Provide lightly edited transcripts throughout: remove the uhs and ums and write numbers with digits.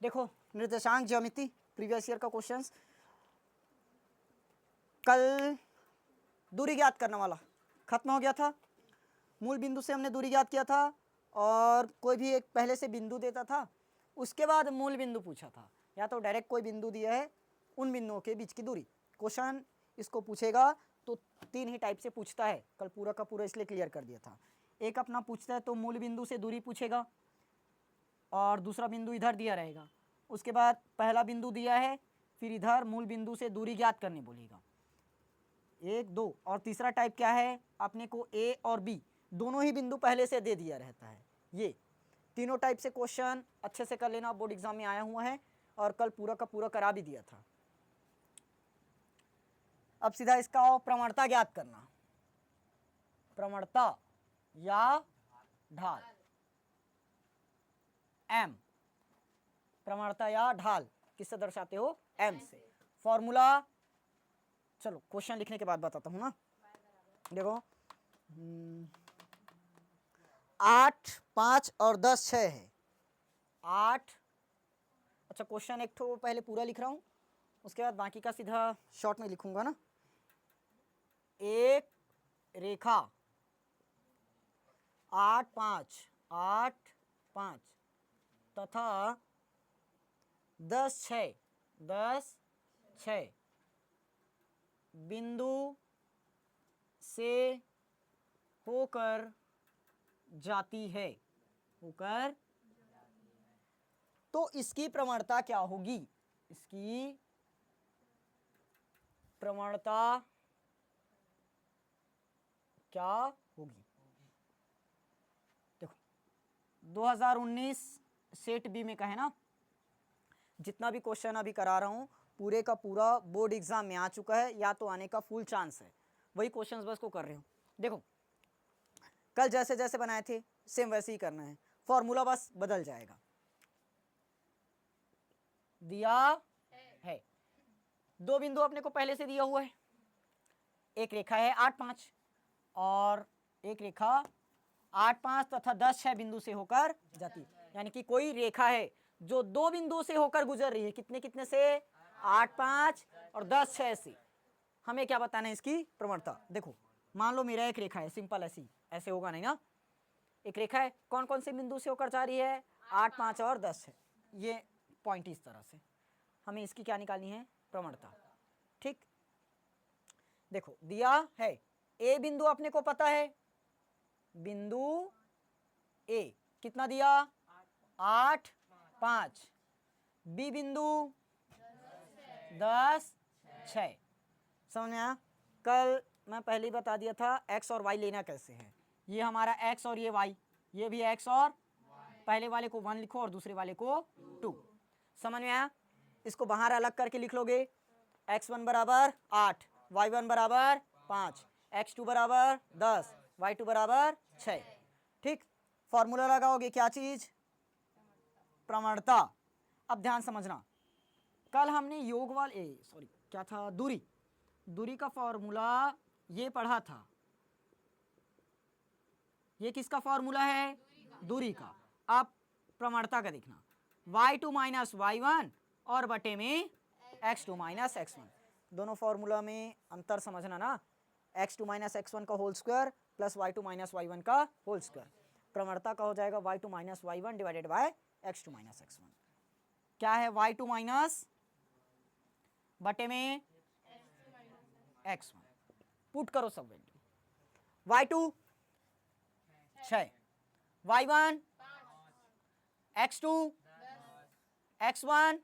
देखो निर्देशांक ज्यामिति प्रीवियस ईयर का क्वेश्चंस। कल दूरी ज्ञात करने वाला खत्म हो गया था। मूल बिंदु से हमने दूरी ज्ञात किया था और कोई भी एक पहले से बिंदु देता था, उसके बाद मूल बिंदु पूछा था, या तो डायरेक्ट कोई बिंदु दिया है उन बिंदुओं के बीच की दूरी। क्वेश्चन इसको पूछेगा तो तीन ही टाइप से पूछता है, कल पूरा का पूरा इसलिए क्लियर कर दिया था। एक अपना पूछता है तो मूल बिंदु से दूरी पूछेगा और दूसरा बिंदु इधर दिया रहेगा, उसके बाद पहला बिंदु दिया है फिर इधर मूल बिंदु से दूरी ज्ञात करने बोलेगा, 1 2। और तीसरा टाइप क्या है, अपने को ए और बी दोनों ही बिंदु पहले से दे दिया रहता है। ये तीनों टाइप से क्वेश्चन अच्छे से कर लेना, बोर्ड एग्जाम में आया हुआ है और कल पूरा का पूरा करा भी दिया था। अब सीधा इसका प्रवणता ज्ञात करना, प्रवणता या ढाल, एम, प्रवणता या ढाल किससे दर्शाते हो, एम से। फॉर्मूला चलो क्वेश्चन लिखने के बाद बताता हूं ना। देखो 8 5 और 10 6 है। 8, अच्छा क्वेश्चन एक ठो पहले पूरा लिख रहा हूं, उसके बाद बाकी का सीधा शॉर्ट में लिखूंगा ना। एक रेखा 8 5 8 5 तथा 10 6 10 6 बिंदु से होकर जाती है, होकर, तो इसकी प्रवणता क्या होगी, इसकी प्रवणता क्या होगी। देखो 2019 सेट बी में का है ना, जितना भी क्वेश्चन अभी करा रहा हूं पूरे का पूरा बोर्ड एग्जाम में आ चुका है, या तो आने का फुल चांस है, वही क्वेश्चंस बस को कर रहे हो। देखो कल जैसे जैसे बनाए थे सेम वैसे ही करना है, फॉर्मूला बस बदल जाएगा। दिया है दो बिंदु अपने को पहले से दिया हुआ है, एक रेखा है 8 5 और एक रेखा 8 5 तथा 10 6 बिंदु से होकर जाती, यानी कि कोई रेखा है जो दो बिंदु से होकर गुजर रही है, कितने कितने से, 8 5 और 10 6 से। हमें क्या बताना है, इसकी प्रवणता। देखो मान लो मेरा एक रेखा है, सिंपल ऐसी, ऐसे होगा नहीं ना, एक रेखा है, कौन कौन से बिंदु से होकर जा रही है, 8 5 और 10 है, ये पॉइंट इस तरह से। हमें इसकी क्या निकालनी है, प्रवणता। ठीक, देखो दिया है ए बिंदु अपने को पता है, बिंदु ए कितना दिया, 8 5, बी बिंदु 10 6। समझ में आया। कल मैं पहले ही बता दिया था एक्स और वाई लेना कैसे है, ये हमारा एक्स और ये वाई, ये भी एक्स और पहले वाले को 1 लिखो और दूसरे वाले को 2। समझ में आया। इसको बाहर अलग करके लिख लोगे, x1 बराबर 8, y1 बराबर 5, x2 बराबर 10, y2 बराबर 6। ठीक, फॉर्मूला लगाओगे क्या चीज, प्रवणता। अब ध्यान समझना, कल हमने योग वाले सॉरी क्या था, दूरी, दूरी का फॉर्मूला ये पढ़ा था, ये किसका फॉर्मूला है, दूरी का। अब प्रवणता का देखना, y2 माइनस y1 और बटे में x2 माइनस x1, दोनों फॉर्मूला में अंतर समझना ना, x2 माइनस x1 का whole square plus y2 minus y1 का होल स्क्वायर। प्रवणता का हो जाएगा y2 minus y1 divided by x2 minus x1। क्या है, y2 माइनस बटे में x1, पुट करो सब value, y2 6, y1 x2 x1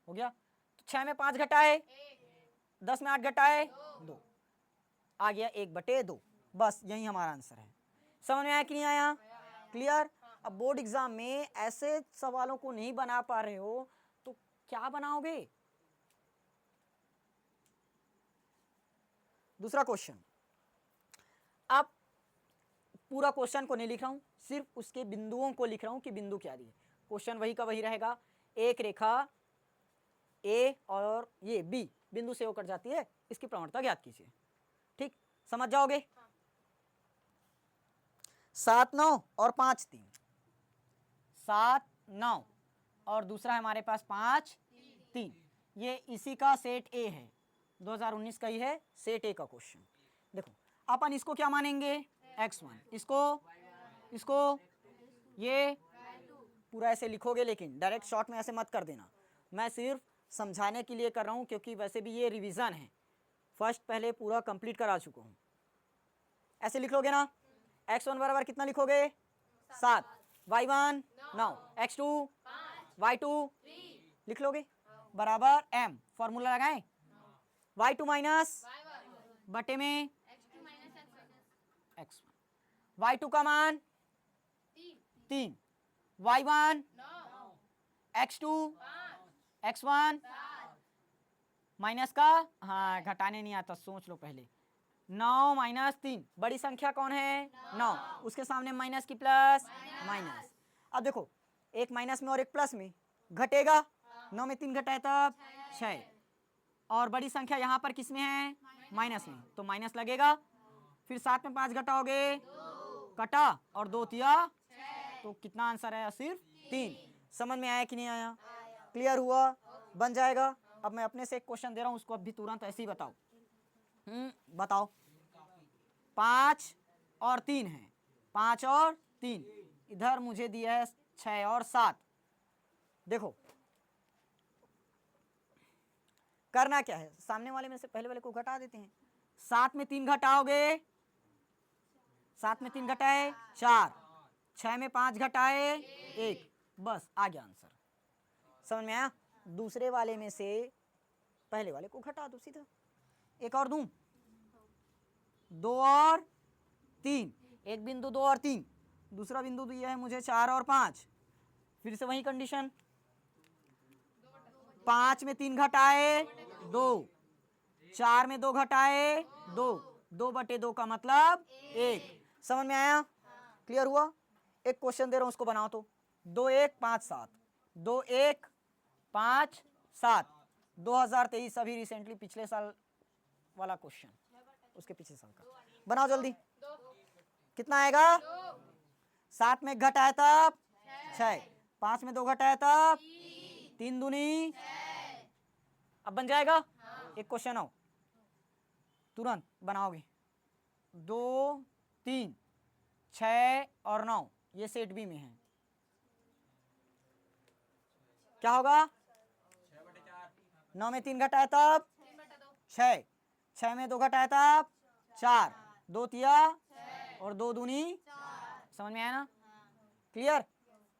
हो गया। तो 6 में 5 घटाए, 10 में 8 घटाए 2, आ गया 1/2। बस यही हमारा आंसर है। समझ में आया कि नहीं आया, क्लियर। अब बोर्ड एग्जाम में ऐसे सवालों को नहीं बना पा रहे हो तो क्या बनाओगे। दूसरा क्वेश्चन, अब पूरा क्वेश्चन को नहीं लिख रहा हूं, सिर्फ उसके बिंदुओं को लिख रहा हूं कि बिंदु क्या दिए। क्वेश्चन वही का वही रहेगा, एक रेखा ए और ये बी बिंदु से होकर जाती है, इसकी प्रवणता ज्ञात कीजिए। ठीक, समझ जाओगे। 7 9 और 5 3, 7 9 और दूसरा है हमारे पास 5 3। ये इसी का सेट ए है, 2019 का ही है, सेट ए का क्वेश्चन। देखो अपन इसको क्या मानेंगे, x1, इसको ये पूरा ऐसे लिखोगे, लेकिन डायरेक्ट शॉर्ट में ऐसे मत कर देना, मैं सिर्फ समझाने के लिए कर रहा हूँ, क्योंकि वैसे भी ये रिवीजन है, फर्स्ट पहले पूरा कंप्लीट करा चुका हूँ। ऐसे लिख लोगे ना, x1 बराबर कितना लिखोगे 7, y1 9, x2 y2 लिख लोगे बराबर m, फॉर्मूला लगाएं, y2 माइनस बटे में x1, y2 का मान 3, y1 x2 x1 माइनस का, हाँ घटाने नहीं आता, सोच लो पहले, 9 माइनस 3, बड़ी संख्या कौन है 9, उसके सामने माइनस की प्लस माइनस। अब देखो एक माइनस में और एक प्लस में घटेगा, 9 में 3 घटाए तब 6, और बड़ी संख्या यहाँ पर किस में है माइनस में, तो माइनस लगेगा, फिर 7 में 5 घटाओगे कटा और 2 तिया, तो कितना आंसर आया सिर्फ 3। समझ में आया कि नहीं आया, क्लियर हुआ, बन जाएगा। अब मैं अपने से एक क्वेश्चन दे रहा हूँ, उसको अभी तुरंत ऐसे ही बताओ। बताओ 5 और 3 है, 5 और 3, इधर मुझे दिया है 6 और 7। देखो करना क्या है, सामने वाले में से पहले वाले को घटा देते हैं, 7 में 3 घटाओगे, 7 में 3 घटाए 4, 6 में 5 घटाए 1, बस आ गया आंसर। समझ में आया, दूसरे वाले में से पहले वाले को घटा दो सीधा। एक और दूं, 2 और 3, एक बिंदु 2 और 3, दूसरा बिंदु दिया है मुझे 4 और 5, फिर से वही कंडीशन, 5 में 3 घटाए 2, 4 में 2 घटाए 2, 2 बटे 2 का मतलब 1। समझ में आया, क्लियर हुआ। एक क्वेश्चन दे रहा हूं, उसको बनाओ तो, 2 1 5 7, 2 1 5 7, 2023, अभी रिसेंटली पिछले साल वाला क्वेश्चन, उसके पिछले साल का बनाओ जल्दी। कितना आएगा, 7 में घटाए तब 6, 5 में 2 घटाए तब 3 दूनी, अब बन जाएगा। एक क्वेश्चन आओ, तुरंत बनाओगे, 2 3 6 और 9, ये सेट बी में है, क्या होगा, 9 में 3 घटाए तब 6, 6 में 2 घटाए तब 4, 2 तिया और 2 दूनी, समझ में आया ना, क्लियर,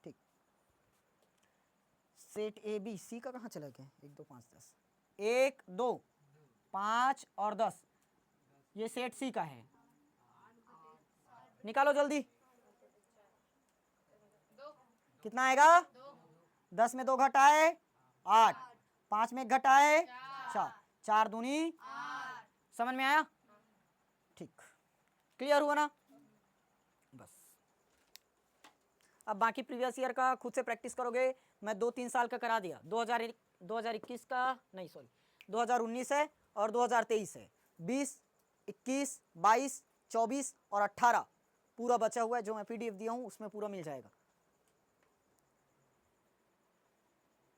ठीक। सेट ए बी सी का कहाँ चला गया, 1 2 5 10, 1 2 5 और 10, ये सेट सी का है, निकालो जल्दी, कितना आएगा, 10 में 2 घटाए 8, 5 में घटाए 4, 4 दूनी, समझ में आया, ठीक, क्लियर हुआ ना। बस अब बाकी प्रीवियस ईयर का खुद से प्रैक्टिस करोगे, मैं 2-3 साल का करा दिया, 2021 का नहीं, सॉरी 2019 है और 2023 है, 20 21 22 24 और 18 पूरा बचा हुआ है, जो मैं PDF दिया हूँ उसमें पूरा मिल जाएगा।